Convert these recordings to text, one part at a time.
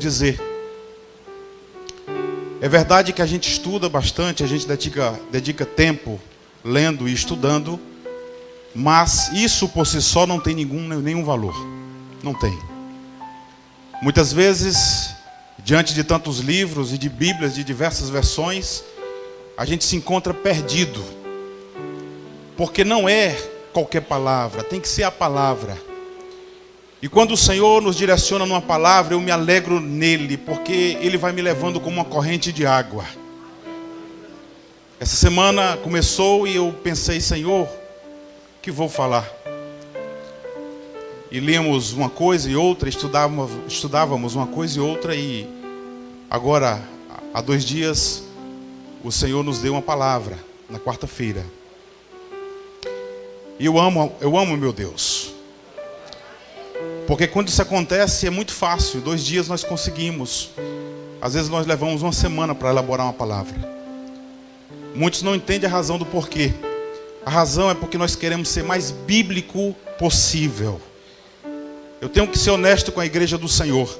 dizer. É verdade que a gente estuda bastante, a gente dedica tempo lendo e estudando, mas isso por si só não tem nenhum valor. Não tem. Muitas vezes, diante de tantos livros e de bíblias de diversas versões, a gente se encontra perdido. Porque não é qualquer palavra, tem que ser a palavra. E quando o Senhor nos direciona numa palavra, eu me alegro nele, porque ele vai me levando como uma corrente de água. Essa semana começou e eu pensei, Senhor, o que vou falar? E líamos uma coisa e outra, estudávamos uma coisa e outra, e agora, há 2 dias, o Senhor nos deu uma palavra, na quarta-feira. E eu amo meu Deus. Porque quando isso acontece é muito fácil, 2 dias nós conseguimos. Às vezes nós levamos uma semana para elaborar uma palavra. Muitos não entendem a razão do porquê. A razão é porque nós queremos ser mais bíblico possível. Eu tenho que ser honesto com a igreja do Senhor.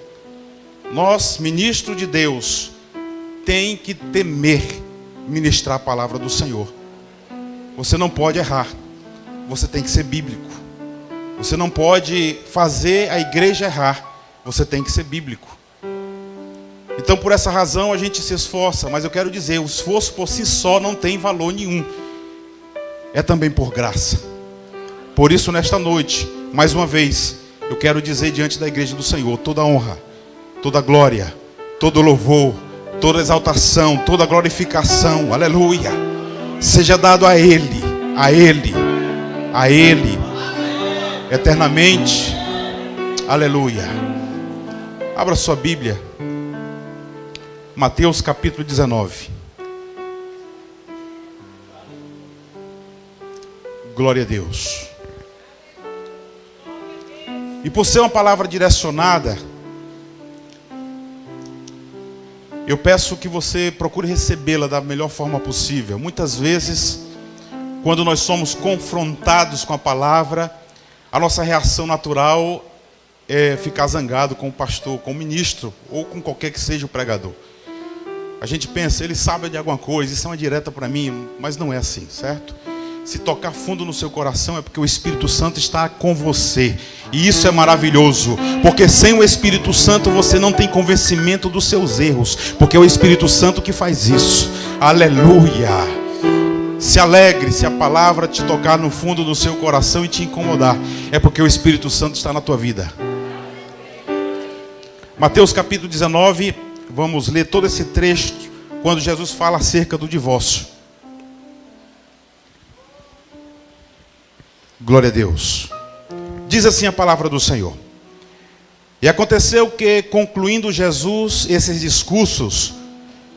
Nós, ministros de Deus, tem que temer ministrar a palavra do Senhor. Você não pode errar. Você tem que ser bíblico. Você não pode fazer a igreja errar. Você tem que ser bíblico. Então, por essa razão, a gente se esforça. Mas eu quero dizer, o esforço por si só não tem valor nenhum. É também por graça. Por isso, nesta noite, mais uma vez, eu quero dizer diante da igreja do Senhor, toda honra, toda glória, todo louvor, toda exaltação, toda glorificação, aleluia, seja dado a Ele, a Ele, a Ele, eternamente, aleluia. Abra sua Bíblia, Mateus capítulo 19. Glória a Deus. E por ser uma palavra direcionada, eu peço que você procure recebê-la da melhor forma possível. Muitas vezes, quando nós somos confrontados com a palavra, a nossa reação natural é ficar zangado com o pastor, com o ministro, ou com qualquer que seja o pregador. A gente pensa, ele sabe de alguma coisa, isso é uma direta para mim, mas não é assim, certo? Se tocar fundo no seu coração é porque o Espírito Santo está com você. E isso é maravilhoso. Porque sem o Espírito Santo você não tem convencimento dos seus erros. Porque é o Espírito Santo que faz isso. Aleluia. Se alegre se a palavra te tocar no fundo do seu coração e te incomodar. É porque o Espírito Santo está na tua vida. Mateus capítulo 19. Vamos ler todo esse trecho quando Jesus fala acerca do divórcio. Glória a Deus. Diz assim a palavra do Senhor. E aconteceu que, concluindo Jesus esses discursos,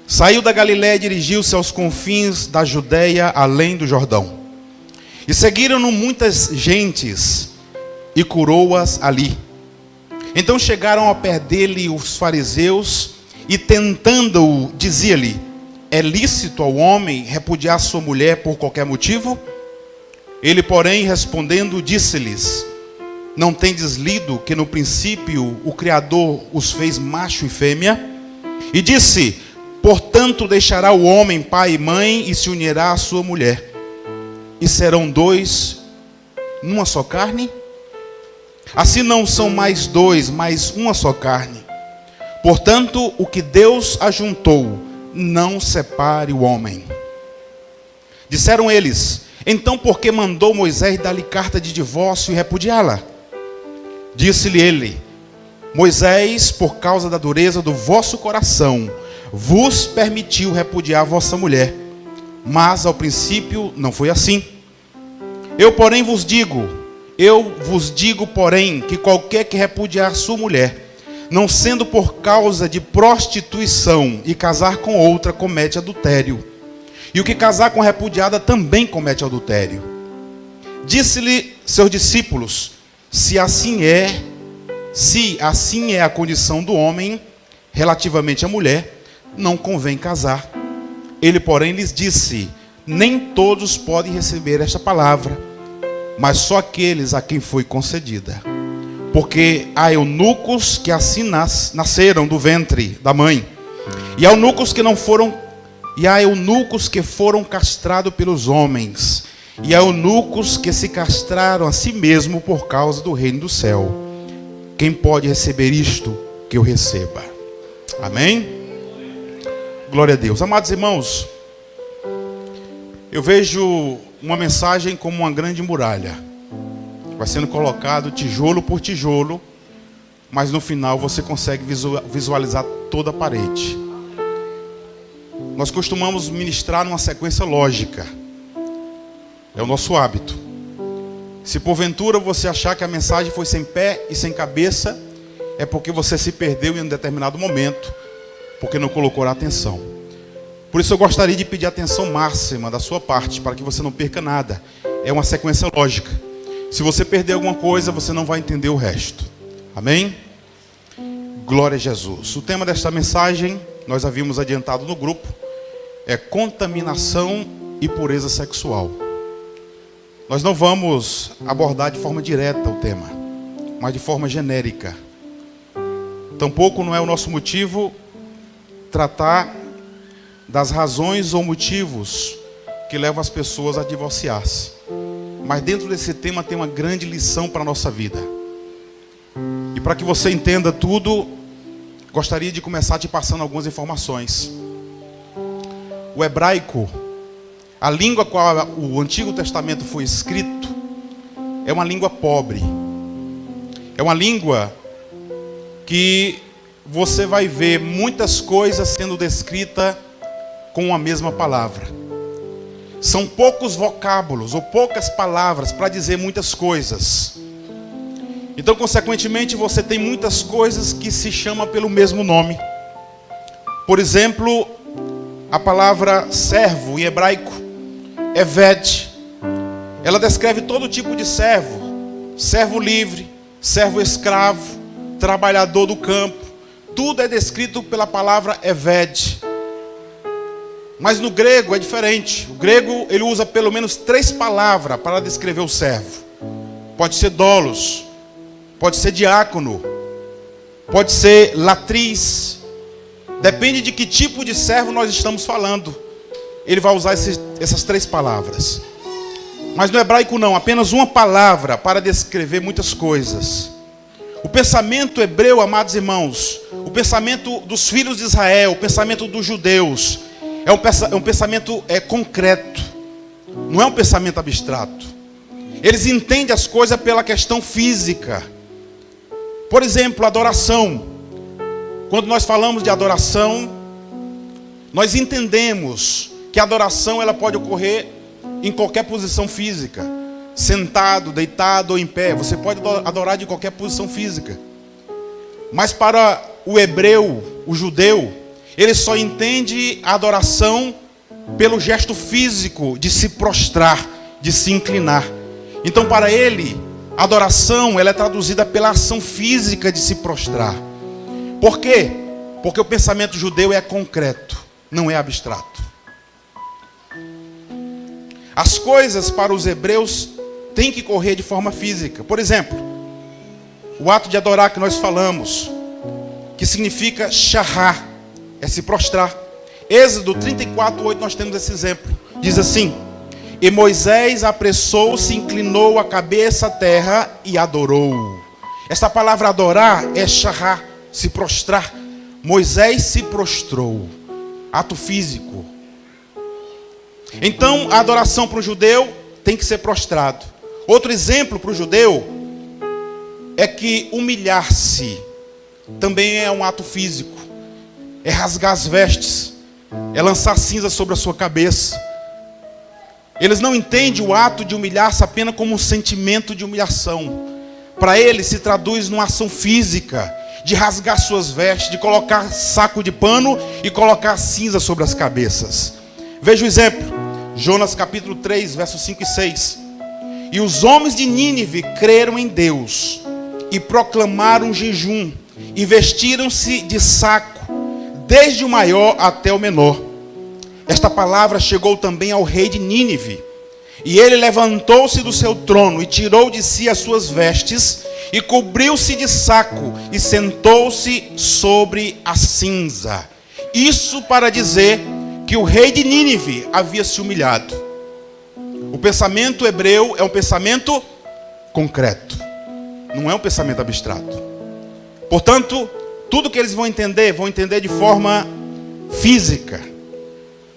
saiu da Galiléia e dirigiu-se aos confins da Judeia, além do Jordão. E seguiram-no muitas gentes, e curou-as ali. Então chegaram ao pé dele os fariseus, e tentando-o, dizia-lhe: é lícito ao homem repudiar sua mulher por qualquer motivo? Ele, porém, respondendo, disse-lhes: não tendes lido que no princípio o Criador os fez macho e fêmea? E disse: portanto deixará o homem pai e mãe e se unirá à sua mulher, e serão 2 numa só carne? Assim não são mais 2, mas uma só carne. Portanto, o que Deus ajuntou, não separe o homem. Disseram eles: então por que mandou Moisés dar-lhe carta de divórcio e repudiá-la? Disse-lhe ele: Moisés, por causa da dureza do vosso coração, vos permitiu repudiar vossa mulher. Mas ao princípio não foi assim. Eu vos digo, porém, que qualquer que repudiar sua mulher, não sendo por causa de prostituição, e casar com outra, comete adultério. E o que casar com repudiada também comete adultério. Disse-lhe seus discípulos: se assim é a condição do homem relativamente à mulher, não convém casar. Ele, porém, lhes disse: nem todos podem receber esta palavra, mas só aqueles a quem foi concedida. porque há eunucos que assim nasceram do ventre da mãe, e há eunucos que foram castrados pelos homens, e há eunucos que se castraram a si mesmo por causa do reino do céu. Quem pode receber isto, que eu receba. Amém? Glória a Deus. Amados irmãos, eu vejo uma mensagem como uma grande muralha. Vai sendo colocado tijolo por tijolo, mas no final você consegue visualizar toda a parede. Nós costumamos ministrar numa sequência lógica. É o nosso hábito. Se porventura você achar que a mensagem foi sem pé e sem cabeça, é porque você se perdeu em um determinado momento, porque não colocou a atenção. Por isso eu gostaria de pedir atenção máxima da sua parte, para que você não perca nada. É uma sequência lógica. Se você perder alguma coisa, você não vai entender o resto. Amém? Glória a Jesus. O tema desta mensagem, nós havíamos adiantado no grupo, é contaminação e pureza sexual. Nós não vamos abordar de forma direta o tema, mas de forma genérica. Tampouco não é o nosso motivo tratar das razões ou motivos que levam as pessoas a divorciar-se. Mas dentro desse tema tem uma grande lição para a nossa vida. E para que você entenda tudo, gostaria de começar te passando algumas informações. O hebraico, a língua com a qual o Antigo Testamento foi escrito, é uma língua pobre. É uma língua que você vai ver muitas coisas sendo descritas com a mesma palavra. São poucos vocábulos ou poucas palavras para dizer muitas coisas. Então, consequentemente, você tem muitas coisas que se chamam pelo mesmo nome. Por exemplo, a palavra servo em hebraico, eved, ela descreve todo tipo de servo. Servo livre, servo escravo, trabalhador do campo. Tudo é descrito pela palavra eved. Mas no grego é diferente. O grego, ele usa pelo menos 3 palavras para descrever o servo. Pode ser doulos, pode ser diácono, pode ser latriz. Depende de que tipo de servo nós estamos falando. Ele vai usar essas 3 palavras. Mas no hebraico não, apenas uma palavra para descrever muitas coisas. O pensamento hebreu, amados irmãos, o pensamento dos filhos de Israel, o pensamento dos judeus, é um pensamento concreto. Não é um pensamento abstrato. Eles entendem as coisas pela questão física. Por exemplo, adoração. Quando nós falamos de adoração, nós entendemos que a adoração ela pode ocorrer em qualquer posição física. Sentado, deitado ou em pé. Você pode adorar de qualquer posição física. Mas para o hebreu, o judeu, ele só entende a adoração pelo gesto físico de se prostrar, de se inclinar. Então para ele, a adoração ela é traduzida pela ação física de se prostrar. Por quê? Porque o pensamento judeu é concreto, não é abstrato. As coisas para os hebreus têm que correr de forma física. Por exemplo, o ato de adorar que nós falamos, que significa shahar, é se prostrar. Êxodo 34:8 nós temos esse exemplo. Diz assim: e Moisés apressou-se, inclinou a cabeça à terra e adorou. Essa palavra adorar é shahar, se prostrar. Moisés se prostrou. Ato físico. Então a adoração para o judeu tem que ser prostrado. Outro exemplo para o judeu é que humilhar-se também é um ato físico. É rasgar as vestes, é lançar cinza sobre a sua cabeça. Eles não entendem o ato de humilhar-se apenas como um sentimento de humilhação. Para eles se traduz numa ação física, de rasgar suas vestes, de colocar saco de pano e colocar cinza sobre as cabeças. Veja o exemplo, Jonas capítulo 3, versos 5 e 6. E os homens de Nínive creram em Deus e proclamaram jejum e vestiram-se de saco, desde o maior até o menor. Esta palavra chegou também ao rei de Nínive. E ele levantou-se do seu trono e tirou de si as suas vestes e cobriu-se de saco e sentou-se sobre a cinza. Isso para dizer que o rei de Nínive havia se humilhado. O pensamento hebreu é um pensamento concreto, não é um pensamento abstrato. Portanto, tudo que eles vão entender de forma física.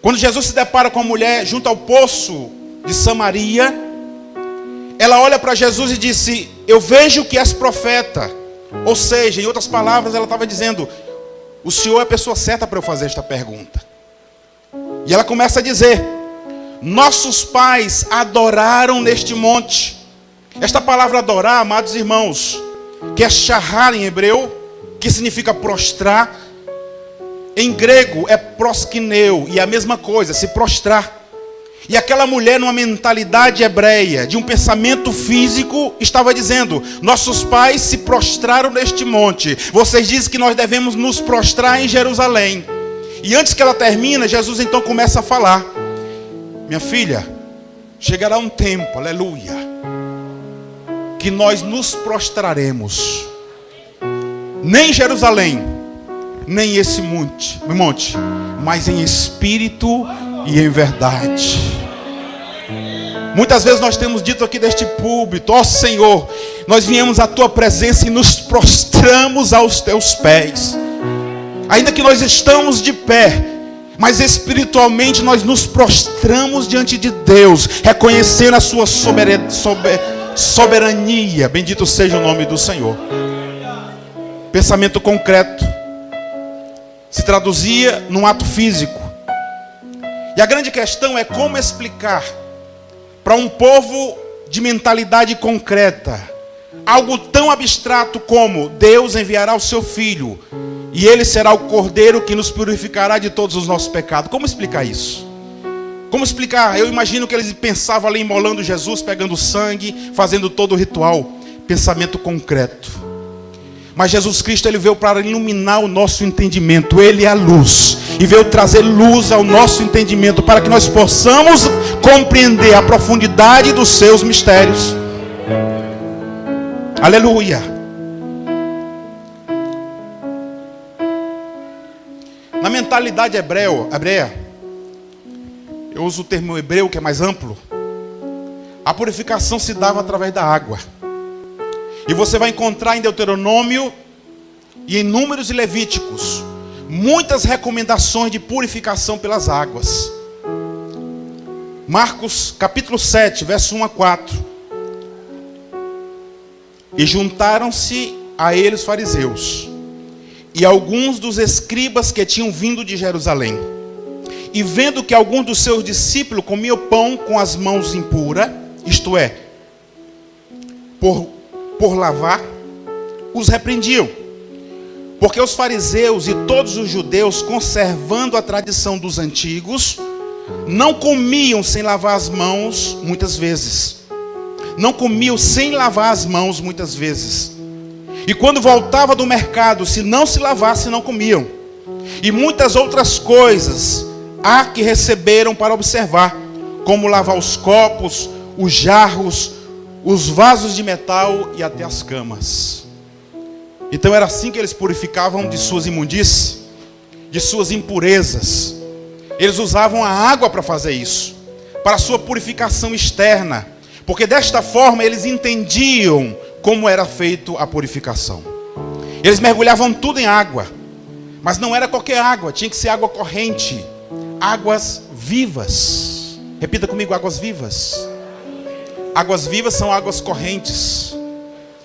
Quando Jesus se depara com a mulher junto ao poço de Samaria, ela olha para Jesus e disse: eu vejo que és profeta. Ou seja, em outras palavras, ela estava dizendo: o Senhor é a pessoa certa para eu fazer esta pergunta. E ela começa a dizer: nossos pais adoraram neste monte. Esta palavra adorar, amados irmãos, que é shahar em hebreu, que significa prostrar, em grego é proskineu, e é a mesma coisa, se prostrar. E aquela mulher, numa mentalidade hebreia, de um pensamento físico, estava dizendo: nossos pais se prostraram neste monte. Vocês dizem que nós devemos nos prostrar em Jerusalém. E antes que ela termine, Jesus então começa a falar: minha filha, chegará um tempo, aleluia, que nós nos prostraremos, nem em Jerusalém, nem esse monte, mas em espírito e em verdade. Muitas vezes nós temos dito aqui deste púlpito: ó Senhor, nós viemos à tua presença e nos prostramos aos teus pés. Ainda que nós estamos de pé, mas espiritualmente nós nos prostramos diante de Deus, reconhecendo a sua soberania. Bendito seja o nome do Senhor. Pensamento concreto se traduzia num ato físico. E a grande questão é como explicar para um povo de mentalidade concreta algo tão abstrato como: Deus enviará o seu Filho e ele será o Cordeiro que nos purificará de todos os nossos pecados. Como explicar isso? Como explicar? Eu imagino que eles pensavam ali imolando Jesus, pegando sangue, fazendo todo o ritual. Pensamento concreto. Mas Jesus Cristo, ele veio para iluminar o nosso entendimento. Ele é a luz. E veio trazer luz ao nosso entendimento, para que nós possamos compreender a profundidade dos seus mistérios. Aleluia. Na mentalidade hebreia, eu uso o termo hebreu que é mais amplo, a purificação se dava através da água. E você vai encontrar em Deuteronômio e em Números e Levíticos muitas recomendações de purificação pelas águas. Marcos capítulo 7, verso 1 a 4. E juntaram-se a eles fariseus e alguns dos escribas que tinham vindo de Jerusalém. E vendo que alguns dos seus discípulos comiam pão com as mãos impuras, isto é, por lavar, os repreendiam. Porque os fariseus e todos os judeus, conservando a tradição dos antigos, não comiam sem lavar as mãos muitas vezes. Não comiam sem lavar as mãos muitas vezes. E quando voltava do mercado, se não se lavasse, não comiam. E muitas outras coisas há que receberam para observar, como lavar os copos, os jarros, os vasos de metal e até as camas. Então era assim que eles purificavam de suas imundícies, de suas impurezas. Eles usavam a água para fazer isso, para a sua purificação externa, porque desta forma eles entendiam como era feito a purificação. Eles mergulhavam tudo em água, mas não era qualquer água, tinha que ser água corrente, águas vivas. Repita comigo: águas vivas. Águas vivas são águas correntes,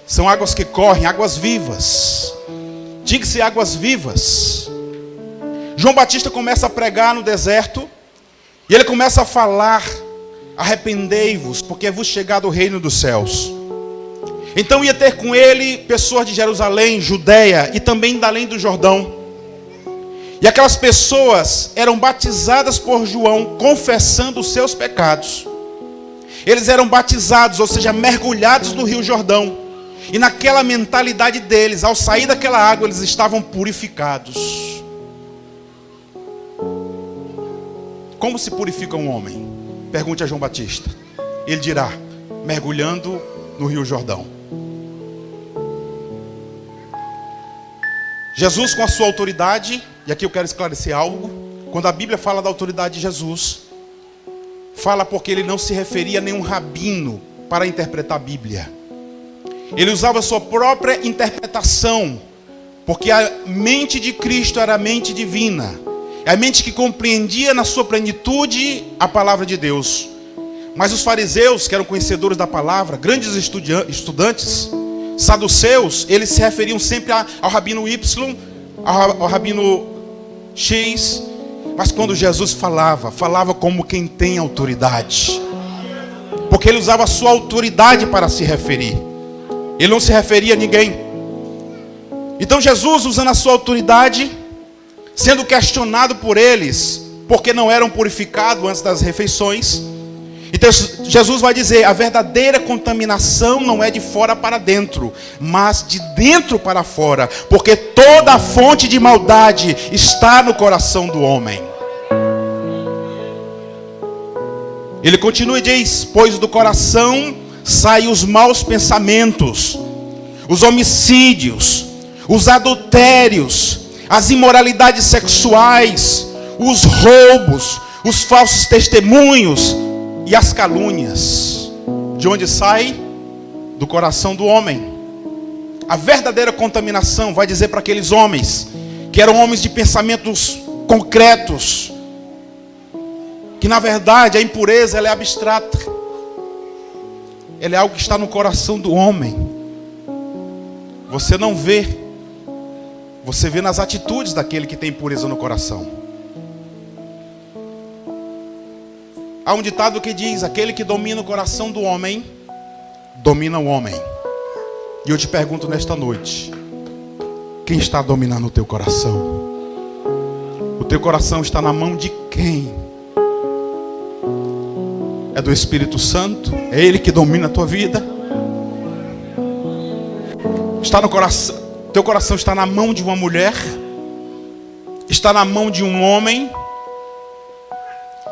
são águas que correm, águas vivas. Tinha que ser águas vivas. João Batista começa a pregar no deserto, e ele começa a falar: arrependei-vos, porque é vos chegado o reino dos céus. Então ia ter com ele pessoas de Jerusalém, Judeia e também da além do Jordão. E aquelas pessoas eram batizadas por João, confessando os seus pecados. Eles eram batizados, ou seja, mergulhados no Rio Jordão. E naquela mentalidade deles, ao sair daquela água, eles estavam purificados. Como se purifica um homem? Pergunte a João Batista. Ele dirá: mergulhando no Rio Jordão. Jesus, com a sua autoridade, e aqui eu quero esclarecer algo. Quando a Bíblia fala da autoridade de Jesus, fala porque ele não se referia a nenhum rabino para interpretar a Bíblia. Ele usava a sua própria interpretação, porque a mente de Cristo era a mente divina, é a mente que compreendia na sua plenitude a palavra de Deus. Mas os fariseus, que eram conhecedores da palavra, grandes estudantes, saduceus, eles se referiam sempre ao rabino Y, ao rabino X. Mas quando Jesus falava como quem tem autoridade, porque ele usava a sua autoridade para se referir. Ele não se referia a ninguém. Então Jesus, usando a sua autoridade, sendo questionado por eles, porque não eram purificados antes das refeições. Então Jesus vai dizer: a verdadeira contaminação não é de fora para dentro, mas de dentro para fora, porque toda a fonte de maldade está no coração do homem. Ele continua e diz: pois do coração saem os maus pensamentos, os homicídios, os adultérios, as imoralidades sexuais, os roubos, os falsos testemunhos e as calúnias. De onde sai? Do coração do homem. A verdadeira contaminação, vai dizer para aqueles homens, que eram homens de pensamentos concretos, que na verdade a impureza ela é abstrata. Ela é algo que está no coração do homem. Você não vê. Você vê nas atitudes daquele que tem impureza no coração. Há um ditado que diz: aquele que domina o coração do homem, domina o homem. E eu te pergunto nesta noite: quem está dominando o teu coração? O teu coração está na mão de quem? É do Espírito Santo? É Ele que domina a tua vida? Está no coração? Teu coração está na mão de uma mulher? Está na mão de um homem?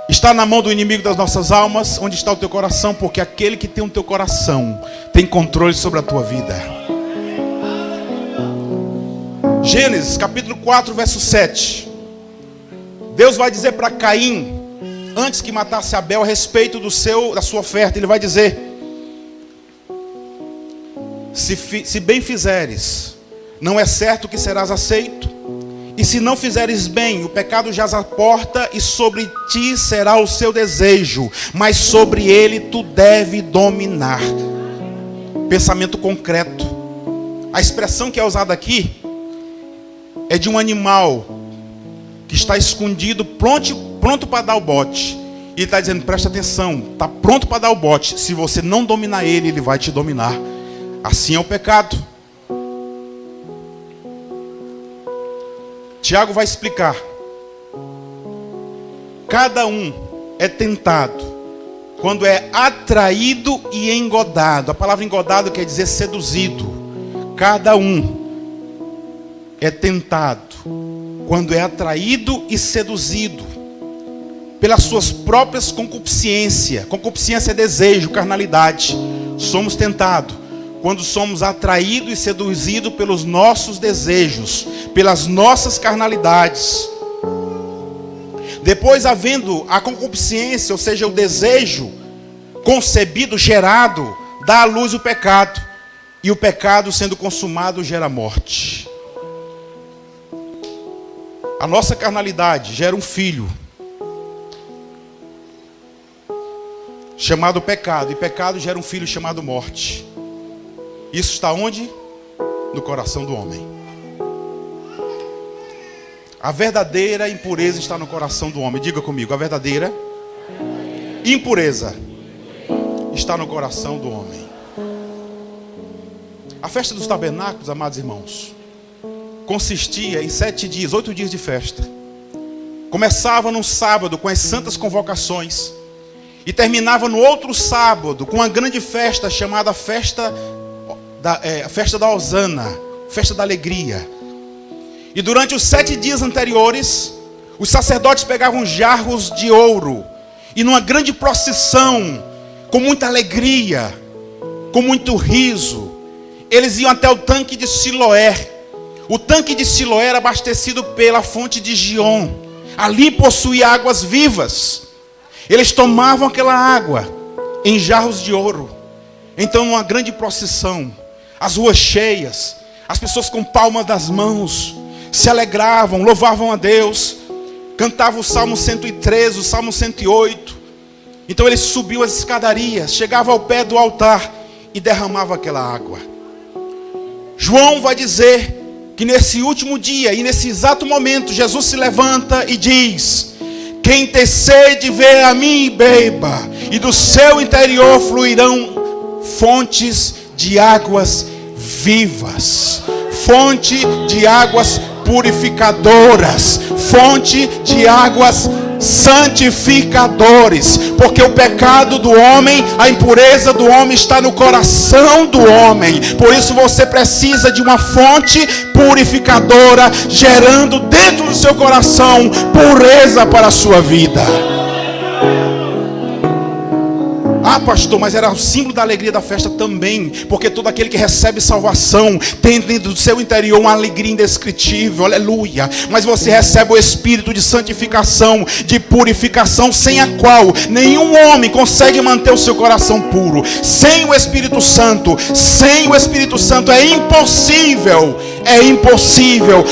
Está na mão do inimigo das nossas almas? Onde está o teu coração? Porque aquele que tem o teu coração tem controle sobre a tua vida. Gênesis capítulo 4, verso 7. Deus vai dizer para Caim, antes que matasse Abel, a respeito da sua oferta, ele vai dizer: se bem fizeres, não é certo que serás aceito, e se não fizeres bem, o pecado jaz à porta, e sobre ti será o seu desejo, mas sobre ele tu deve dominar. Pensamento concreto. A expressão que é usada aqui é de um animal que está escondido, pronto para dar o bote. E ele está dizendo: presta atenção, está pronto para dar o bote. Se você não dominar ele, ele vai te dominar. Assim é o pecado. Tiago vai explicar. Cada um é tentado quando é atraído e engodado. A palavra engodado quer dizer seduzido. Cada um é tentado quando é atraído e seduzido pelas suas próprias concupiscências. Concupiscência é desejo, carnalidade. Somos tentados quando somos atraídos e seduzidos pelos nossos desejos, pelas nossas carnalidades. Depois, havendo a concupiscência, ou seja, o desejo concebido, gerado, dá à luz o pecado. E o pecado, sendo consumado, gera morte. A nossa carnalidade gera um filho chamado pecado, e pecado gera um filho chamado morte. Isso está onde? No coração do homem. A verdadeira impureza está no coração do homem. Diga comigo: a verdadeira impureza está no coração do homem. A festa dos tabernáculos, amados irmãos, consistia em 7 dias, 8 dias de festa. Começava no sábado com as santas convocações e terminava no outro sábado com uma grande festa chamada festa da Hosana, festa da alegria. E durante os 7 dias anteriores, os sacerdotes pegavam jarros de ouro e numa grande procissão com muita alegria, com muito riso, eles iam até o tanque de Siloé. O tanque de Siloé era abastecido pela fonte de Gion. Ali possuía águas vivas. Eles tomavam aquela água em jarros de ouro. Então, numa grande procissão, as ruas cheias, as pessoas com palmas das mãos, se alegravam, louvavam a Deus, cantavam o Salmo 113, o Salmo 108. Então eles subiam as escadarias, chegavam ao pé do altar e derramavam aquela água. João vai dizer que nesse último dia e nesse exato momento, Jesus se levanta e diz: quem tem sede, venha a mim e beba, e do seu interior fluirão fontes de águas vivas, fonte de águas purificadoras, fonte de águas santificadores, porque o pecado do homem, a impureza do homem está no coração do homem. Por isso você precisa de uma fonte purificadora, gerando dentro do seu coração pureza para a sua vida. Ah, pastor, mas era o símbolo da alegria da festa também, porque todo aquele que recebe salvação tem dentro do seu interior uma alegria indescritível, aleluia. Mas você recebe o espírito de santificação, de purificação, sem a qual nenhum homem consegue manter o seu coração puro. Sem o Espírito Santo é impossível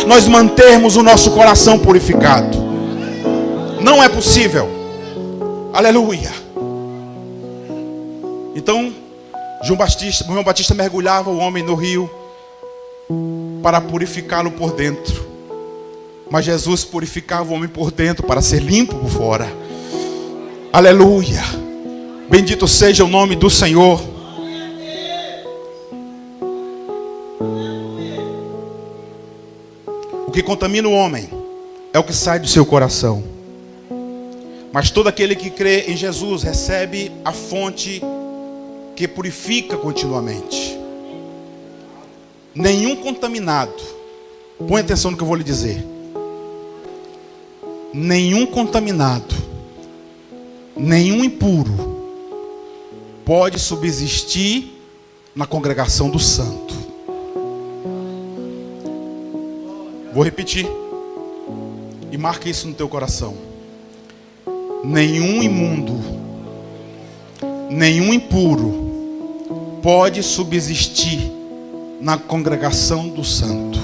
nós mantermos o nosso coração purificado. Não é possível, aleluia. Então, João Batista mergulhava o homem no rio para purificá-lo por dentro. Mas Jesus purificava o homem por dentro para ser limpo por fora. Aleluia. Bendito seja o nome do Senhor. O que contamina o homem é o que sai do seu coração. Mas todo aquele que crê em Jesus recebe a fonte que purifica continuamente. Nenhum contaminado, põe atenção no que eu vou lhe dizer. Nenhum contaminado, nenhum impuro pode subsistir na congregação do santo. Vou repetir e marca isso no teu coração. Nenhum imundo, nenhum impuro pode subsistir na congregação do santo.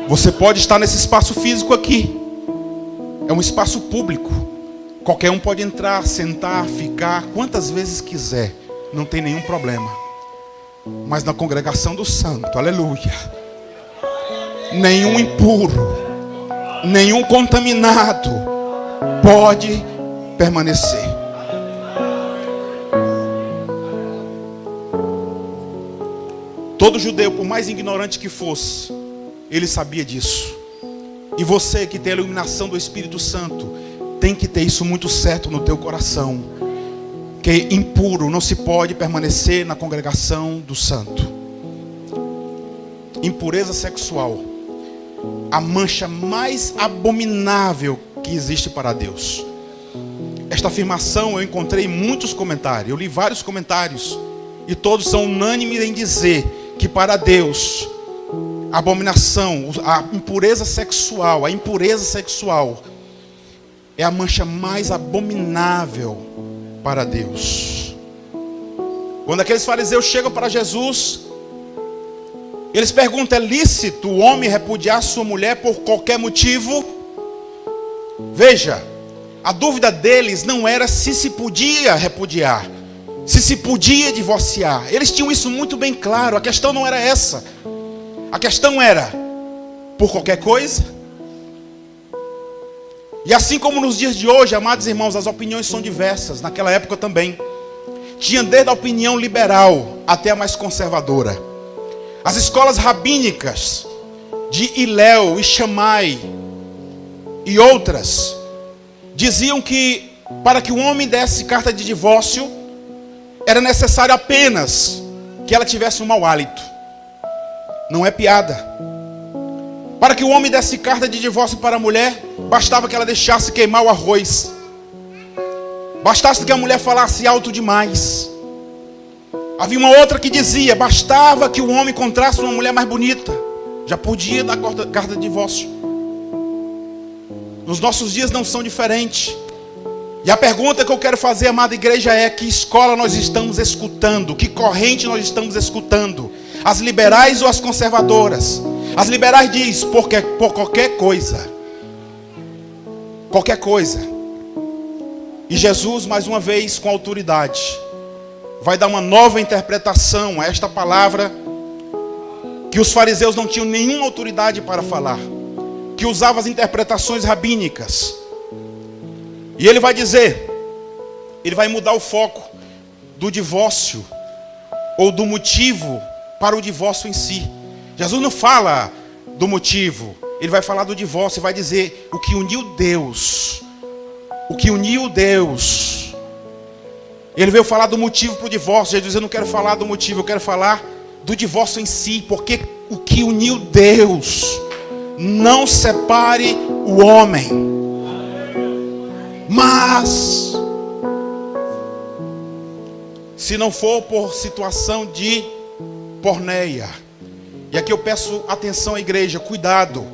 Você pode estar nesse espaço físico aqui. É um espaço público. Qualquer um pode entrar, sentar, ficar quantas vezes quiser. Não tem nenhum problema. Mas na congregação do santo, aleluia, nenhum impuro, nenhum contaminado pode permanecer. Todo judeu, por mais ignorante que fosse, ele sabia disso. E você que tem a iluminação do Espírito Santo, tem que ter isso muito certo no teu coração, que impuro não se pode permanecer na congregação do santo. Impureza sexual, a mancha mais abominável que existe para Deus. Esta afirmação eu encontrei em muitos comentários. Eu li vários comentários e todos são unânimes em dizer que para Deus a abominação, a impureza sexual é a mancha mais abominável para Deus. Quando aqueles fariseus chegam para Jesus, eles perguntam: é lícito o homem repudiar sua mulher por qualquer motivo? Veja, a dúvida deles não era se podia repudiar, se podia divorciar. Eles tinham isso muito bem claro. A questão não era essa. A questão era por qualquer coisa. E assim como nos dias de hoje, amados irmãos, as opiniões são diversas. Naquela época também tinha desde a opinião liberal até a mais conservadora. As escolas rabínicas de Hillel e Shammai e outras diziam que para que o homem desse carta de divórcio era necessário apenas que ela tivesse um mau hálito. Não é piada. Para que o homem desse carta de divórcio para a mulher, bastava que ela deixasse queimar o arroz. Bastasse que a mulher falasse alto demais. Havia uma outra que dizia, bastava que o homem encontrasse uma mulher mais bonita, já podia dar carta de divórcio. Nos nossos dias não são diferentes. E a pergunta que eu quero fazer, amada igreja, é: que escola nós estamos escutando? Que corrente nós estamos escutando? As liberais ou as conservadoras? As liberais diz por qualquer coisa. Qualquer coisa. E Jesus, mais uma vez, com autoridade, vai dar uma nova interpretação a esta palavra que os fariseus não tinham nenhuma autoridade para falar, que usava as interpretações rabínicas. E ele vai dizer, ele vai mudar o foco do divórcio ou do motivo para o divórcio em si. Jesus não fala do motivo, ele vai falar do divórcio e vai dizer o que uniu Deus. O que uniu Deus. Ele veio falar do motivo para o divórcio. Jesus, eu não quero falar do motivo, eu quero falar do divórcio em si, porque o que uniu Deus não separe o homem. Mas se não for por situação de porneia, e aqui eu peço atenção à igreja, cuidado.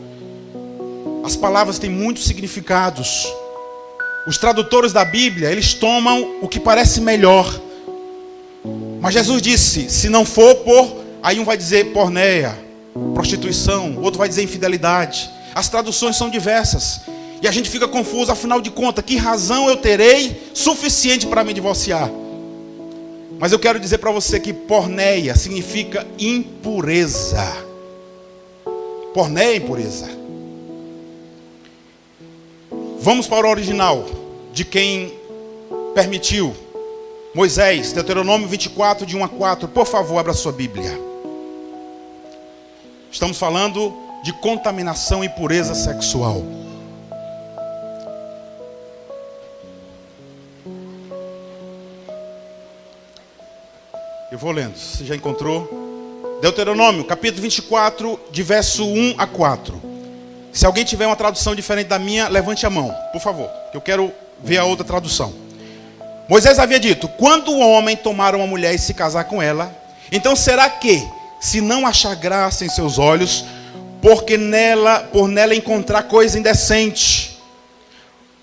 As palavras têm muitos significados. Os tradutores da Bíblia, eles tomam o que parece melhor. Mas Jesus disse, se não for por, aí um vai dizer porneia, prostituição, outro vai dizer infidelidade. As traduções são diversas. E a gente fica confuso, afinal de contas, que razão eu terei suficiente para me divorciar? Mas eu quero dizer para você que porneia significa impureza. Porneia é impureza. Vamos para o original, de quem permitiu. Moisés, Deuteronômio 24, de 1 a 4. Por favor, abra sua Bíblia. Estamos falando de contaminação e impureza sexual. Eu vou lendo, você já encontrou? Deuteronômio, capítulo 24, de verso 1 a 4. Se alguém tiver uma tradução diferente da minha, levante a mão, por favor, que eu quero ver a outra tradução. Moisés havia dito, quando o homem tomar uma mulher e se casar com ela, então será que, se não achar graça em seus olhos, por nela encontrar coisa indecente,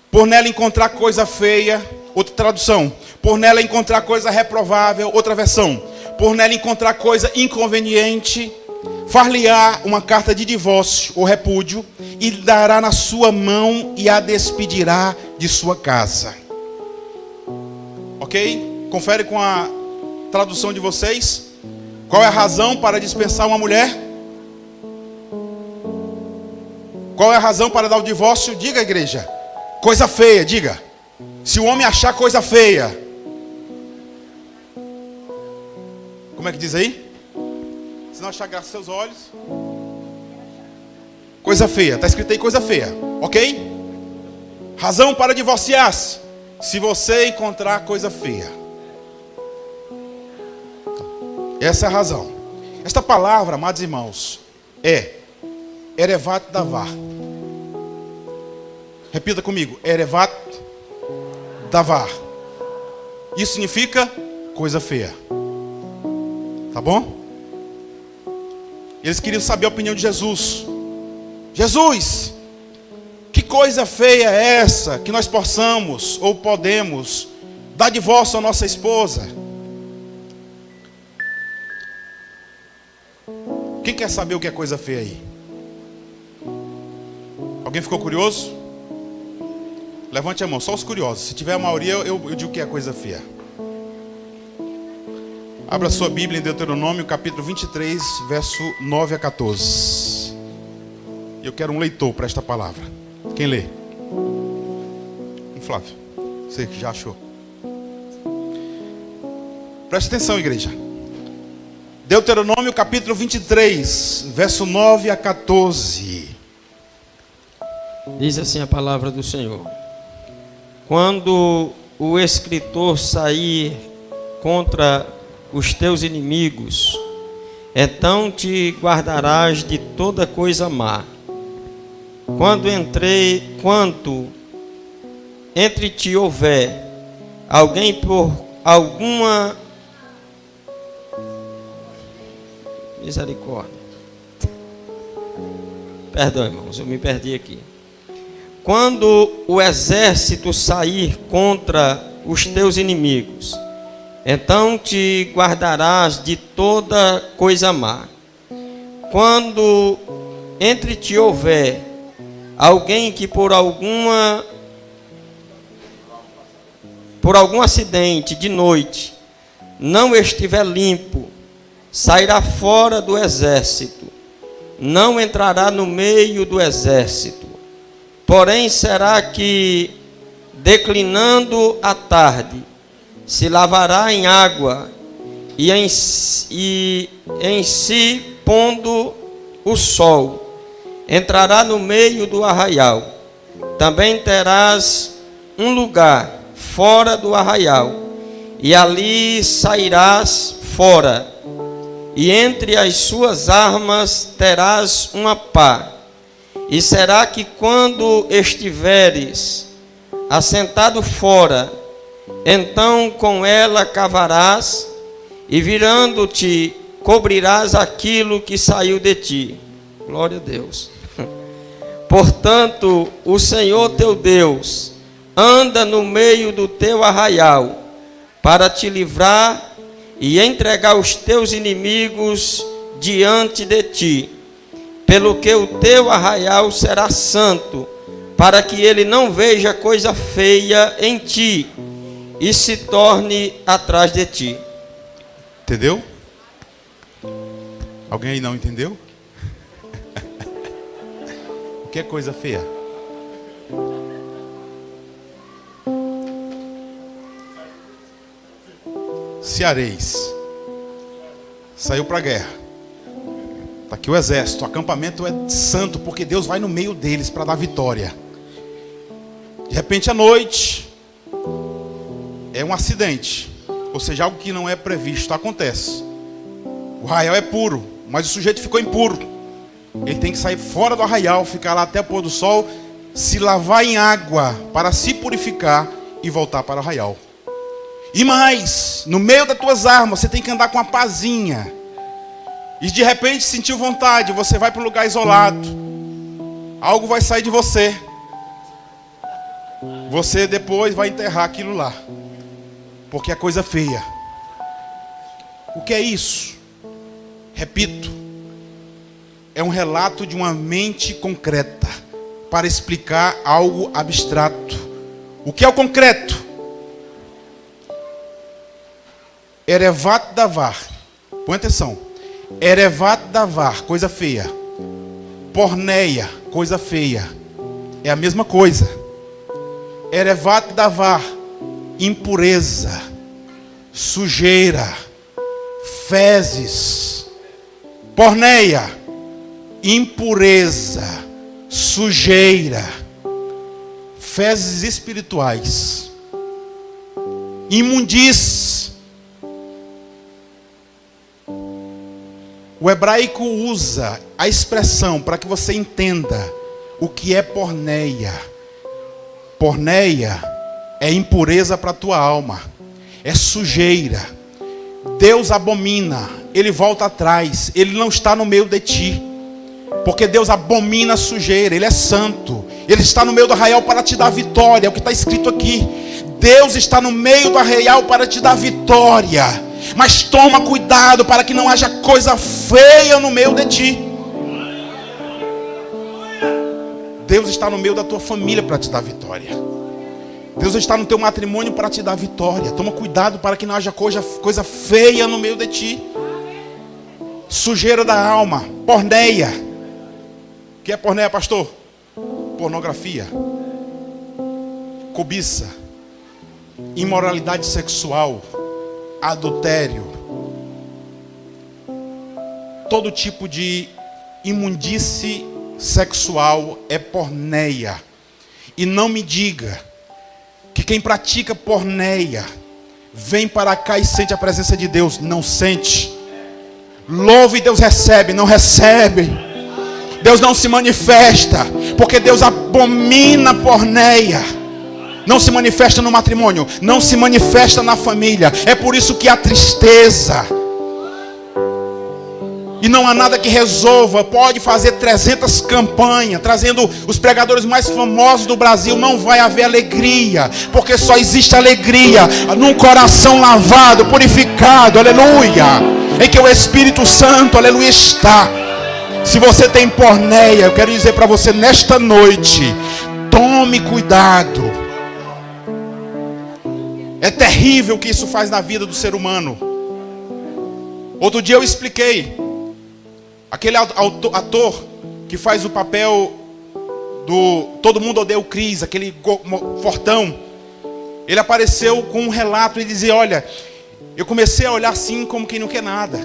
por nela encontrar coisa feia, outra tradução, por nela encontrar coisa reprovável, outra versão, por nela encontrar coisa inconveniente, far-lhe-á uma carta de divórcio ou repúdio, e dará na sua mão e a despedirá de sua casa. Ok? Confere com a tradução de vocês. Qual é a razão para dispensar uma mulher? Qual é a razão para dar o divórcio? Diga, igreja. Coisa feia, diga. Se o homem achar coisa feia. Como é que diz aí? Se não achar graça aos seus olhos. Coisa feia, está escrito aí coisa feia, ok? Razão para divorciar-se, se você encontrar coisa feia. Essa é a razão. Esta palavra, amados irmãos, é erevat davar. Repita comigo, erevat davar. Isso significa coisa feia. Tá bom? Eles queriam saber a opinião de Jesus. Jesus, que coisa feia é essa que nós possamos ou podemos dar divórcio à nossa esposa? Quem quer saber o que é coisa feia aí? Alguém ficou curioso? Levante a mão, só os curiosos. Se tiver a maioria, eu digo que é coisa feia. Abra sua Bíblia em Deuteronômio, capítulo 23, verso 9 a 14. Eu quero um leitor para esta palavra. Quem lê? Flávio, você que já achou. Preste atenção, igreja. Deuteronômio, capítulo 23, verso 9 a 14. Diz assim a palavra do Senhor: quando o escritor sair contra os teus inimigos, então te guardarás de toda coisa má. Quanto entre ti houver alguém por alguma misericórdia. Perdão, irmãos, eu me perdi aqui. Quando o exército sair contra os teus inimigos, então te guardarás de toda coisa má. Quando entre ti houver alguém que por algum acidente de noite não estiver limpo, sairá fora do exército, não entrará no meio do exército. Porém será que, declinando a tarde, se lavará em água, e em si pondo o sol, entrará no meio do arraial. Também terás um lugar fora do arraial, e ali sairás fora, e entre as suas armas terás uma pá. E será que quando estiveres assentado fora, então com ela cavarás, e virando-te cobrirás aquilo que saiu de ti. Glória a Deus. Portanto, o Senhor teu Deus anda no meio do teu arraial, para te livrar e entregar os teus inimigos diante de ti. Pelo que o teu arraial será santo, para que ele não veja coisa feia em ti e se torne atrás de ti. Entendeu? Alguém aí não entendeu? O que é coisa feia? Ceareis saiu para a guerra. Está aqui o exército, o acampamento é santo, porque Deus vai no meio deles para dar vitória. De repente à noite, é um acidente, ou seja, algo que não é previsto, acontece. O arraial é puro, mas o sujeito ficou impuro. Ele tem que sair fora do arraial, ficar lá até o pôr do sol, se lavar em água para se purificar e voltar para o arraial. E mais, no meio das tuas armas, você tem que andar com uma pazinha. E de repente sentiu vontade, você vai para um lugar isolado, algo vai sair de você. Você depois vai enterrar aquilo lá, porque é coisa feia. O que é isso? Repito, é um relato de uma mente concreta para explicar algo abstrato. O que é o concreto? Erevat davar. Põe atenção. Erevat davar, coisa feia. Porneia, coisa feia. É a mesma coisa. Erevat davar, impureza, sujeira, fezes. Porneia, impureza, sujeira, fezes espirituais, imundície. O hebraico usa a expressão para que você entenda o que é porneia. Porneia é impureza para a tua alma, é sujeira. Deus abomina, Ele volta atrás, Ele não está no meio de ti, porque Deus abomina a sujeira, Ele é santo, Ele está no meio do arraial para te dar vitória, é o que está escrito aqui. Deus está no meio do arraial para te dar vitória, mas toma cuidado para que não haja coisa feia no meio de ti. Deus está no meio da tua família para te dar vitória. Deus está no teu matrimônio para te dar vitória. Toma cuidado para que não haja coisa feia no meio de ti. Sujeira da alma, porneia. O que é porneia, pastor? Pornografia, cobiça, imoralidade sexual, adultério, todo tipo de imundície sexual é porneia. E não me diga que quem pratica porneia vem para cá e sente a presença de Deus. Não sente. Louve, Deus recebe, não recebe. Deus não se manifesta, porque Deus abomina a porneia. não se manifesta no matrimônio, não se manifesta na família. É por isso que há tristeza. E não há nada que resolva. Pode fazer 300 campanhas, trazendo os pregadores mais famosos do Brasil, não vai haver alegria, porque só existe alegria num coração lavado, purificado, aleluia, em que o Espírito Santo, aleluia, está. Se você tem porneia, eu quero dizer para você nesta noite, tome cuidado. É terrível o que isso faz na vida do ser humano. Outro dia eu expliquei. Aquele ator que faz o papel do Todo Mundo Odeia o Chris, aquele fortão, ele apareceu com um relato e dizia: olha, eu comecei a olhar assim como quem não quer nada.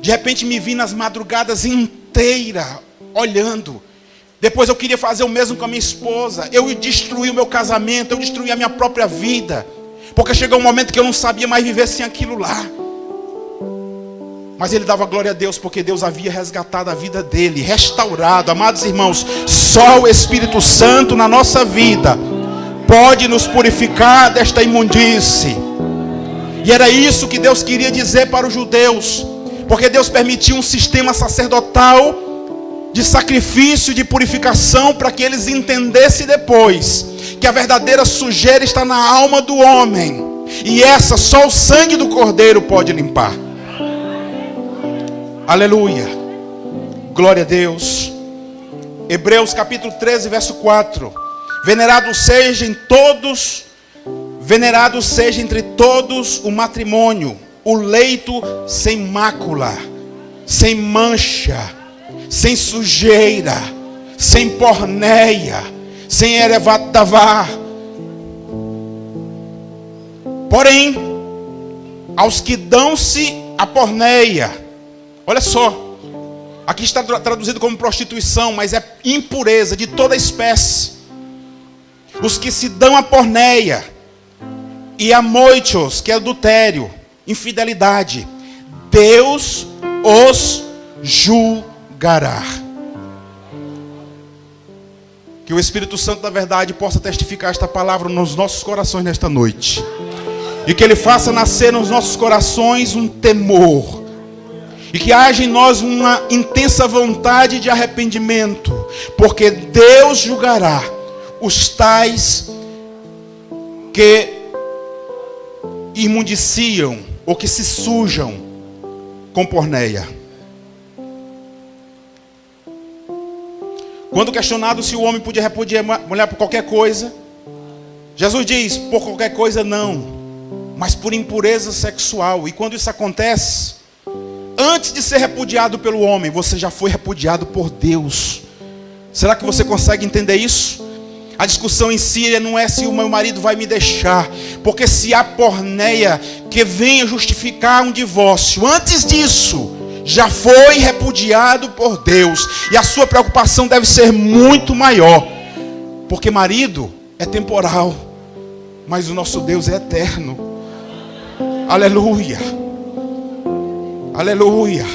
De repente me vi nas madrugadas inteiras olhando. Depois eu queria fazer o mesmo com a minha esposa. Eu destruí o meu casamento, eu destruí a minha própria vida, porque chegou um momento que eu não sabia mais viver sem aquilo lá. Mas ele dava glória a Deus, porque Deus havia resgatado a vida dele, restaurado. Amados irmãos, só o Espírito Santo na nossa vida pode nos purificar desta imundície. E era isso que Deus queria dizer para os judeus, porque Deus permitiu um sistema sacerdotal de sacrifício, de purificação, para que eles entendessem depois que a verdadeira sujeira está na alma do homem, e essa só o sangue do Cordeiro pode limpar. Aleluia, glória a Deus. Hebreus capítulo 13, verso 4. Venerado seja entre todos o matrimônio, o leito sem mácula, sem mancha, sem sujeira, sem porneia, sem erevat davar. Porém, aos que dão-se a porneia, olha só, aqui está traduzido como prostituição, mas é impureza de toda espécie. Os que se dão a porneia e a moichos, que é adultério, infidelidade, Deus os julgará. Que o Espírito Santo da verdade possa testificar esta palavra nos nossos corações nesta noite, e que Ele faça nascer nos nossos corações um temor, e que haja em nós uma intensa vontade de arrependimento, porque Deus julgará os tais que imundiciam ou que se sujam com porneia. Quando questionado se o homem podia repudiar a mulher por qualquer coisa, Jesus diz: por qualquer coisa não, mas por impureza sexual. E quando isso acontece, antes de ser repudiado pelo homem, você já foi repudiado por Deus. Será que você consegue entender isso? A discussão em si não é se o meu marido vai me deixar, porque se há porneia que venha justificar um divórcio, antes disso, já foi repudiado por Deus. E a sua preocupação deve ser muito maior, porque marido é temporal, mas o nosso Deus é eterno. Aleluia. Aleluia.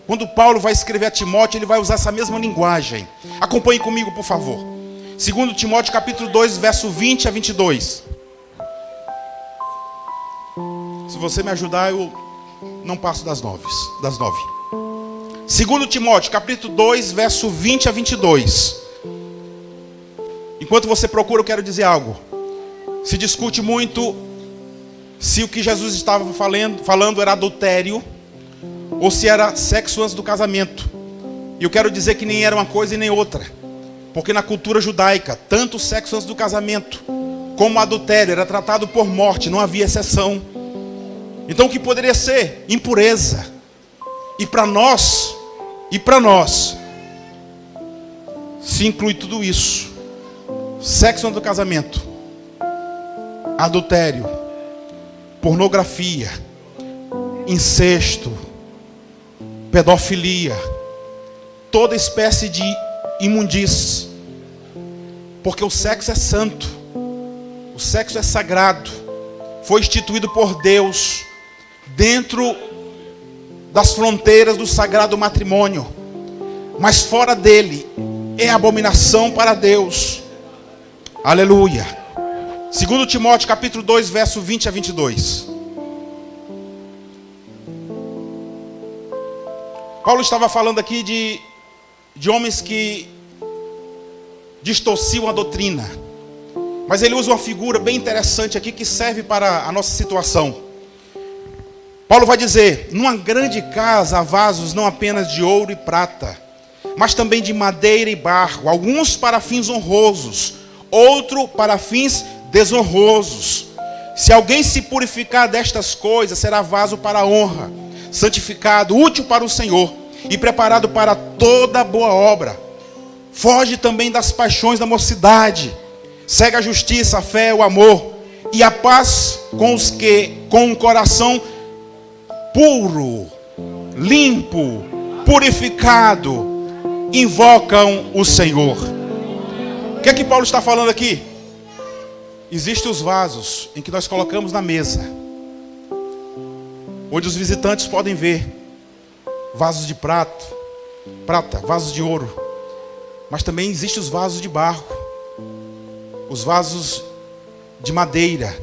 Quando Paulo vai escrever a Timóteo, ele vai usar essa mesma linguagem. Acompanhe comigo, por favor. 2 Timóteo capítulo 2, verso 20 a 22. Se você me ajudar, eu não passo das 9. 2 Timóteo capítulo 2, verso 20 a 22. Enquanto você procura, eu quero dizer algo. Se discute muito se o que Jesus estava falando era adultério, ou se era sexo antes do casamento. E eu quero dizer que nem era uma coisa e nem outra, porque na cultura judaica, tanto o sexo antes do casamento como o adultério era tratado por morte, não havia exceção. Então o que poderia ser? Impureza. E para nós se inclui tudo isso: sexo antes do casamento, adultério, pornografia, incesto, pedofilia, toda espécie de imundície, porque o sexo é santo, o sexo é sagrado, foi instituído por Deus dentro das fronteiras do sagrado matrimônio, mas fora dele é abominação para Deus. Aleluia. 2 Timóteo capítulo 2, verso 20 a 22. Paulo estava falando aqui de homens que distorciam a doutrina. Mas ele usa uma figura bem interessante aqui que serve para a nossa situação. Paulo vai dizer: numa grande casa há vasos não apenas de ouro e prata, mas também de madeira e barro, alguns para fins honrosos, outro para fins desonrosos. Se alguém se purificar destas coisas, será vaso para a honra, santificado, útil para o Senhor e preparado para toda boa obra. Foge também das paixões da mocidade. Segue a justiça, a fé, o amor e a paz com os que, com um coração puro, limpo, purificado, invocam o Senhor. O que é que Paulo está falando aqui? Existem os vasos em que nós colocamos na mesa, onde os visitantes podem ver. Vasos de prata, vasos de ouro. Mas também existem os vasos de barro, os vasos de madeira,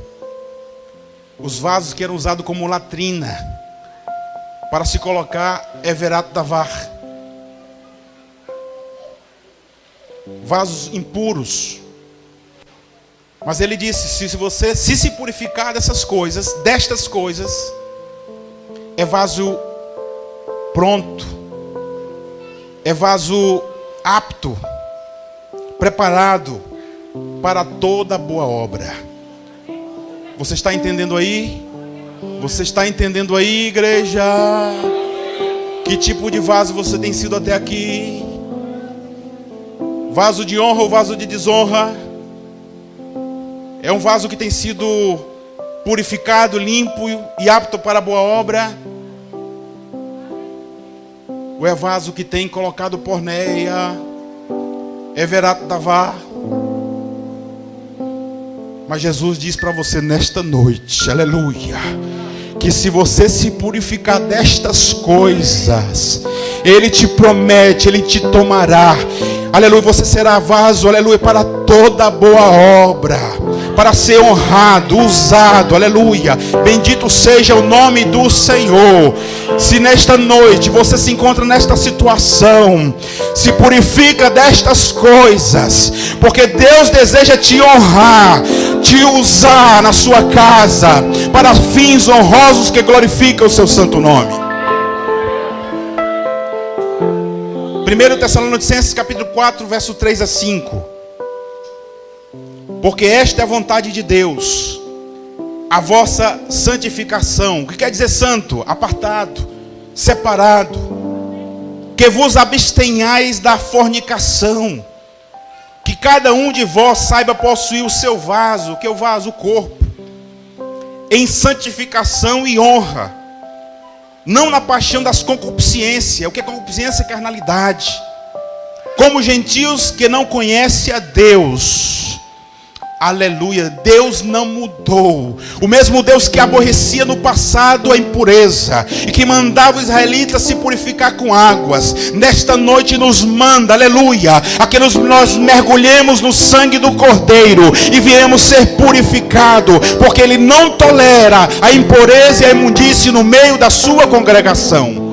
os vasos que eram usados como latrina, para se colocar Everato Davar. Vasos impuros. Mas ele disse: se você se purificar destas coisas, é vaso pronto, é vaso apto, preparado para toda boa obra. Você está entendendo aí? Você está entendendo aí, igreja? Que tipo de vaso você tem sido até aqui? Vaso de honra ou vaso de desonra? É um vaso que tem sido purificado, limpo e apto para a boa obra? Ou é vaso que tem colocado porneia, Everato Davar? Mas Jesus diz para você nesta noite, aleluia, que se você se purificar destas coisas, Ele te promete, Ele te tomará, aleluia, você será vaso, aleluia, para toda boa obra, para ser honrado, usado, aleluia. Bendito seja o nome do Senhor. Se nesta noite você se encontra nesta situação, se purifica destas coisas, porque Deus deseja te honrar, te usar na sua casa, para fins honrosos que glorificam o seu santo nome. 1 Tessalonicenses capítulo 4, verso 3 a 5. Porque esta é a vontade de Deus, a vossa santificação. O que quer dizer santo? Apartado, separado. Que vos abstenhais da fornicação. Que cada um de vós saiba possuir o seu vaso. Que é o vaso? O corpo. Em santificação e honra. Não na paixão das concupiscências. O que é concupiscência? Carnalidade. Como gentios que não conhecem a Deus. Aleluia, Deus não mudou. O mesmo Deus que aborrecia no passado a impureza e que mandava os israelitas se purificar com águas, nesta noite nos manda, aleluia, a que nós mergulhemos no sangue do Cordeiro e viemos ser purificados, porque Ele não tolera a impureza e a imundície no meio da sua congregação.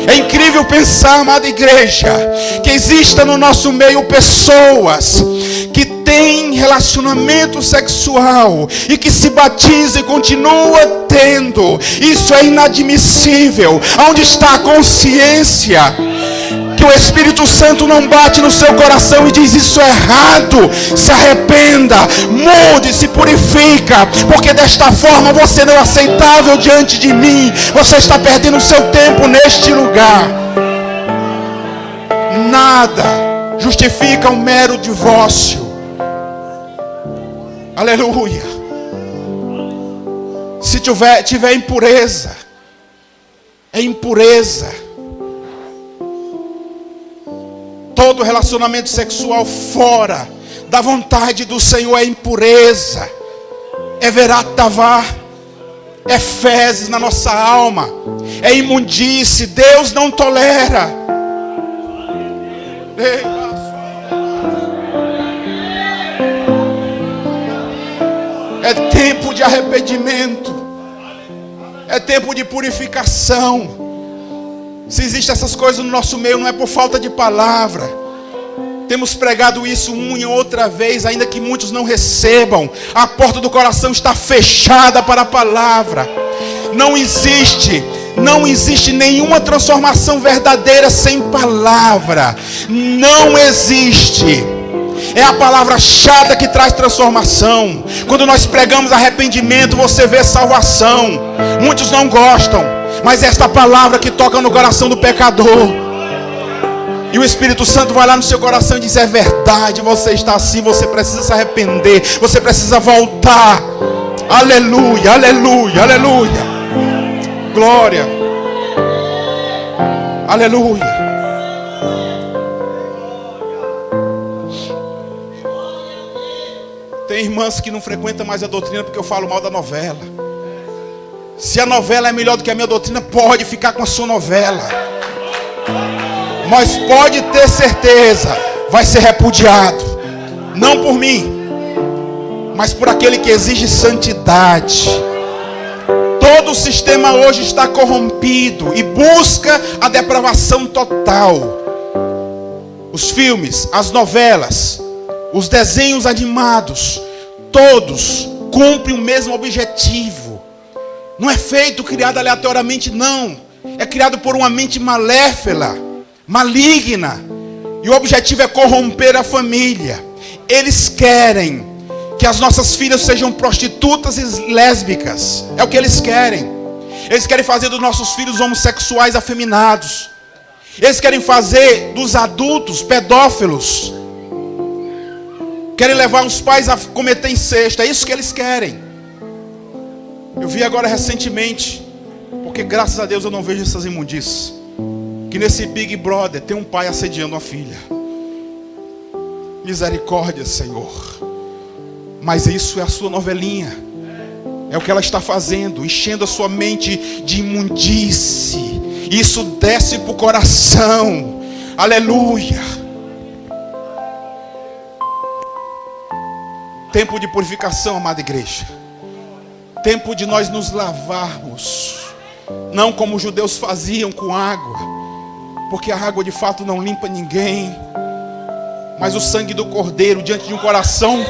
É incrível pensar, amada igreja, que exista no nosso meio pessoas que têm relacionamento sexual e que se batiza e continua tendo. Isso é inadmissível. Onde está a consciência? Que o Espírito Santo não bate no seu coração e diz: isso é errado, se arrependa, mude, se purifica, porque desta forma você não é aceitável diante de mim, você está perdendo o seu tempo neste lugar. Nada justifica um mero divórcio. Aleluia. Se tiver impureza, é impureza. Todo relacionamento sexual fora da vontade do Senhor é impureza. É Everato Davar. É fezes na nossa alma. É imundície. Deus não tolera. É tempo de arrependimento. É tempo de purificação. Se existem essas coisas no nosso meio, não é por falta de palavra. Temos pregado isso uma e outra vez, ainda que muitos não recebam. A porta do coração está fechada para a palavra. Não existe nenhuma transformação verdadeira sem palavra. Não existe. É a palavra chata que traz transformação. Quando nós pregamos arrependimento, você vê salvação. Muitos não gostam, mas é esta palavra que toca no coração do pecador. E o Espírito Santo vai lá no seu coração e diz: é verdade, você está assim, você precisa se arrepender, você precisa voltar. Aleluia, aleluia, aleluia. Glória. Aleluia. Tem irmãs que não frequentam mais a doutrina porque eu falo mal da novela. Se a novela é melhor do que a minha doutrina, pode ficar com a sua novela. Mas pode ter certeza, vai ser repudiado. Não por mim, mas por aquele que exige santidade. Todo o sistema hoje está corrompido e busca a depravação total. Os filmes, as novelas, os desenhos animados, todos cumprem o mesmo objetivo. Não é feito, criado aleatoriamente, não. É criado por uma mente maléfica, maligna. E o objetivo é corromper a família. Eles querem que as nossas filhas sejam prostitutas e lésbicas. É o que eles querem. Eles querem fazer dos nossos filhos homossexuais afeminados. Eles querem fazer dos adultos pedófilos. Querem levar os pais a cometer incesto. É isso que eles querem. Eu vi agora recentemente, porque graças a Deus eu não vejo essas imundícias, que nesse Big Brother tem um pai assediando a filha. Misericórdia, Senhor. Mas isso é a sua novelinha. É o que ela está fazendo, enchendo a sua mente de imundície. Isso desce para o coração. Aleluia. Tempo de purificação, amada igreja. Tempo de nós nos lavarmos. Não como os judeus faziam com água, porque a água de fato não limpa ninguém. Mas o sangue do Cordeiro diante de um coração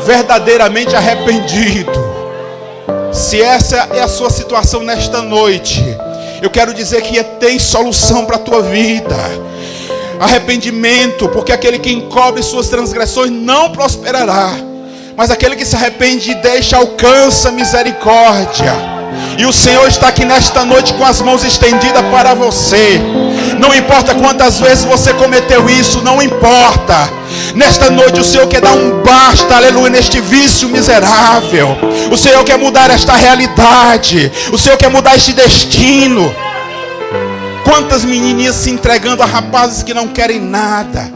verdadeiramente arrependido. Se essa é a sua situação nesta noite, eu quero dizer que tem solução para a tua vida. Arrependimento, porque aquele que encobre suas transgressões não prosperará, mas aquele que se arrepende e deixa alcança misericórdia. E o Senhor está aqui nesta noite com as mãos estendidas para você. Não importa quantas vezes você cometeu isso, não importa. Nesta noite o Senhor quer dar um basta, aleluia, neste vício miserável. O Senhor quer mudar esta realidade. O Senhor quer mudar este destino. Quantas menininhas se entregando a rapazes que não querem nada,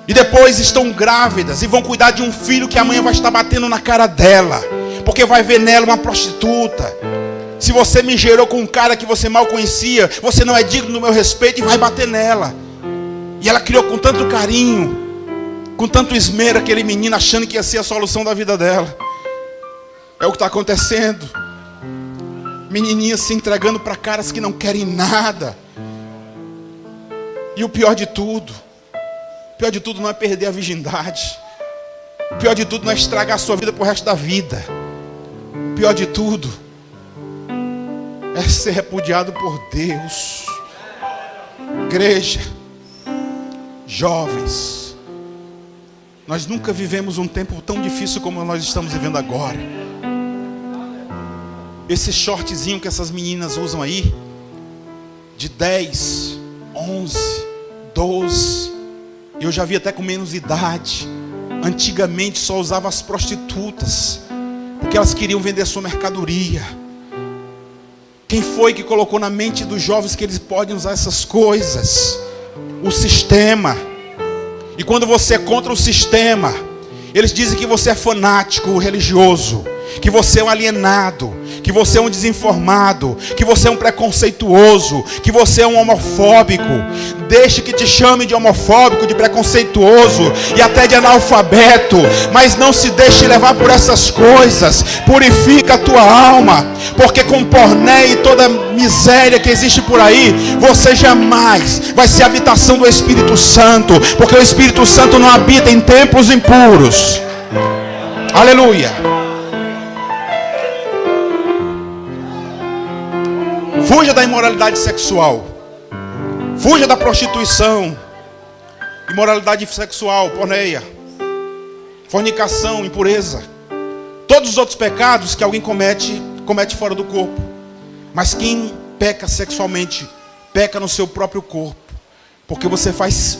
e depois estão grávidas e vão cuidar de um filho que amanhã vai estar batendo na cara dela, porque vai ver nela uma prostituta. Se você me gerou com um cara que você mal conhecia, você não é digno do meu respeito, e vai bater nela. E ela criou com tanto carinho, com tanto esmero aquele menino, achando que ia ser a solução da vida dela. É o que está acontecendo. Menininhas se entregando para caras que não querem nada. E o pior de tudo não é perder a virgindade. O pior de tudo não é estragar a sua vida pro resto da vida. O pior de tudo é ser repudiado por Deus. Igreja, jovens, nós nunca vivemos um tempo tão difícil como nós estamos vivendo agora. Esse shortzinho que essas meninas usam aí, de 10, 11, 12, eu já vi até com menos idade. Antigamente só usava as prostitutas, porque elas queriam vender sua mercadoria. Quem foi que colocou na mente dos jovens que eles podem usar essas coisas? O sistema. E quando você é contra o sistema, eles dizem que você é fanático religioso, que você é um alienado, que você é um desinformado, que você é um preconceituoso, que você é um homofóbico. Deixe que te chame de homofóbico, de preconceituoso e até de analfabeto, mas não se deixe levar por essas coisas. Purifica a tua alma, porque com pornéia e toda miséria que existe por aí, você jamais vai ser habitação do Espírito Santo, porque o Espírito Santo não habita em templos impuros. Aleluia. Fuja da imoralidade sexual. Fuja da prostituição. Imoralidade sexual, porneia, fornicação, impureza. Todos os outros pecados que alguém comete fora do corpo. Mas quem peca sexualmente, peca no seu próprio corpo. Porque você faz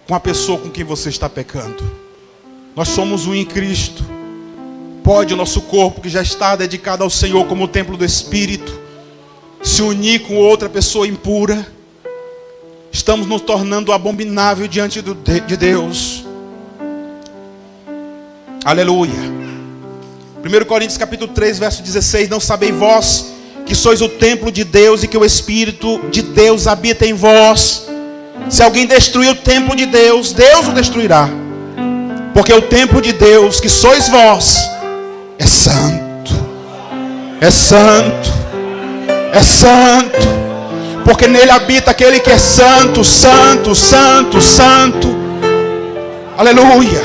com a pessoa com quem você está pecando. Nós somos um em Cristo. Pode o nosso corpo, que já está dedicado ao Senhor como o templo do Espírito, se unir com outra pessoa impura? Estamos nos tornando abominável diante de Deus. Aleluia. 1 Coríntios capítulo 3, verso 16. Não sabeis vós que sois o templo de Deus e que o Espírito de Deus habita em vós? Se alguém destruir o templo de Deus, Deus o destruirá. Porque o templo de Deus, que sois vós, é santo. É santo. É santo. Porque nele habita aquele que é santo, santo, santo, santo. Aleluia.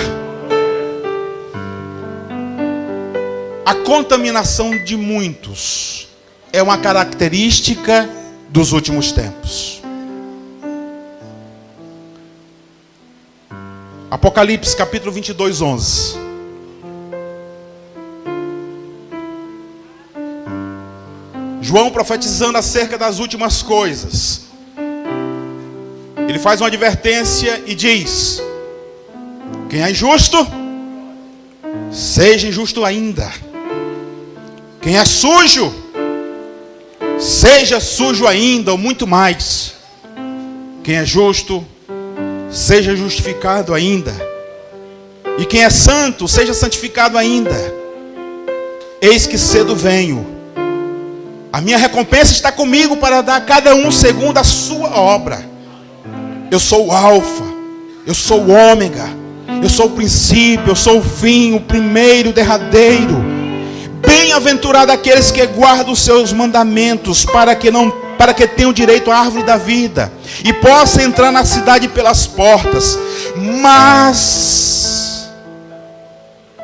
A contaminação de muitos é uma característica dos últimos tempos. Apocalipse capítulo 22, 11. João profetizando acerca das últimas coisas. Ele faz uma advertência e diz: quem é injusto, seja injusto ainda. Quem é sujo, seja sujo ainda, ou muito mais. Quem é justo, seja justificado ainda. E quem é santo, seja santificado ainda. Eis que cedo venho. A minha recompensa está comigo para dar a cada um segundo a sua obra. Eu sou o Alfa, eu sou o Ômega, eu sou o princípio, eu sou o fim, o primeiro, o derradeiro. Bem-aventurado aqueles que guardam os seus mandamentos, para que tenham direito à árvore da vida e possam entrar na cidade pelas portas. Mas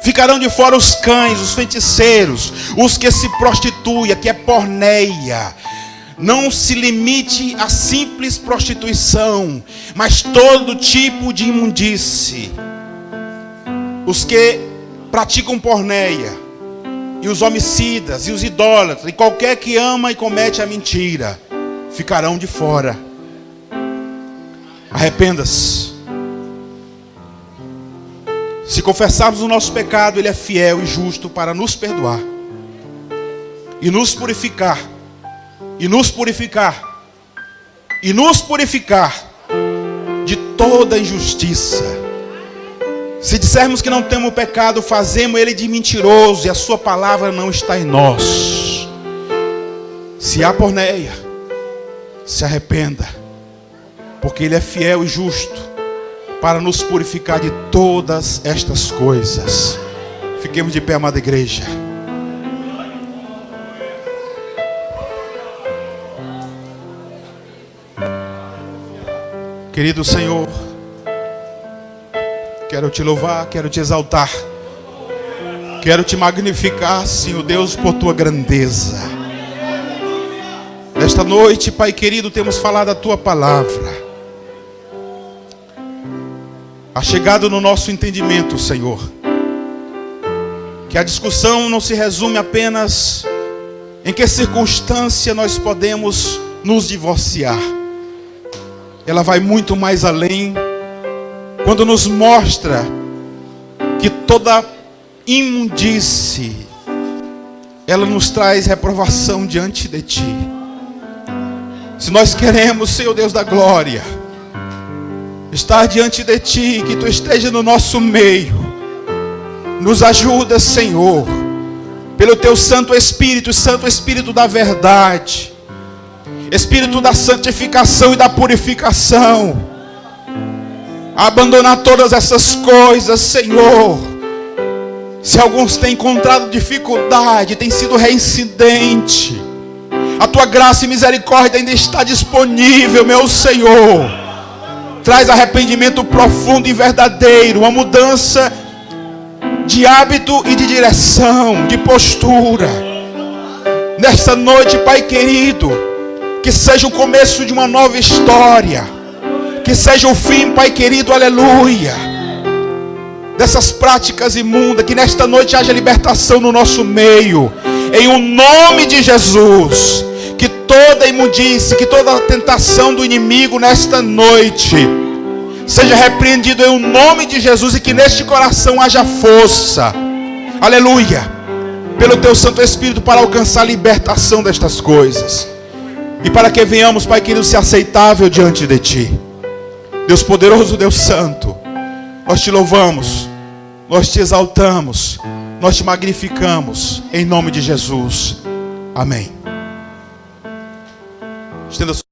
ficarão de fora os cães, os feiticeiros, os que se prostituem, que é porneia. Não se limite a simples prostituição, mas todo tipo de imundície. Os que praticam porneia, e os homicidas, e os idólatras, e qualquer que ama e comete a mentira, ficarão de fora. Arrependa-se. Se confessarmos o nosso pecado, Ele é fiel e justo para nos perdoar e nos purificar, e nos purificar, e nos purificar de toda injustiça. Se dissermos que não temos pecado, fazemos Ele de mentiroso, e a sua palavra não está em nós. Se há porneia, se arrependa, porque Ele é fiel e justo para nos purificar de todas estas coisas. Fiquemos de pé, amada igreja. Querido Senhor, quero te louvar, quero te exaltar, quero te magnificar, Senhor Deus, por tua grandeza. Nesta noite, Pai querido, temos falado a tua palavra. Ha chegado no nosso entendimento, Senhor, que a discussão não se resume apenas em que circunstância nós podemos nos divorciar. Ela vai muito mais além, quando nos mostra que toda imundície, ela nos traz reprovação diante de Ti. Se nós queremos, Senhor Deus da glória, estar diante de Ti, que Tu esteja no nosso meio, nos ajuda, Senhor, pelo teu Santo Espírito da verdade, Espírito da santificação e da purificação, abandonar todas essas coisas, Senhor. Se alguns têm encontrado dificuldade, tem sido reincidente, a tua graça e misericórdia ainda está disponível, meu Senhor. Traz arrependimento profundo e verdadeiro, uma mudança de hábito e de direção, de postura. Nesta noite, Pai querido, que seja o começo de uma nova história, que seja o fim, Pai querido, aleluia, dessas práticas imundas. Que nesta noite haja libertação no nosso meio, em o nome de Jesus. Que toda imundície, que toda tentação do inimigo nesta noite seja repreendido em o nome de Jesus, e que neste coração haja força, aleluia, pelo teu Santo Espírito, para alcançar a libertação destas coisas, e para que venhamos, Pai querido, ser aceitável diante de Ti. Deus poderoso, Deus santo, nós Te louvamos, nós Te exaltamos, nós Te magnificamos, em nome de Jesus, amém. Estenda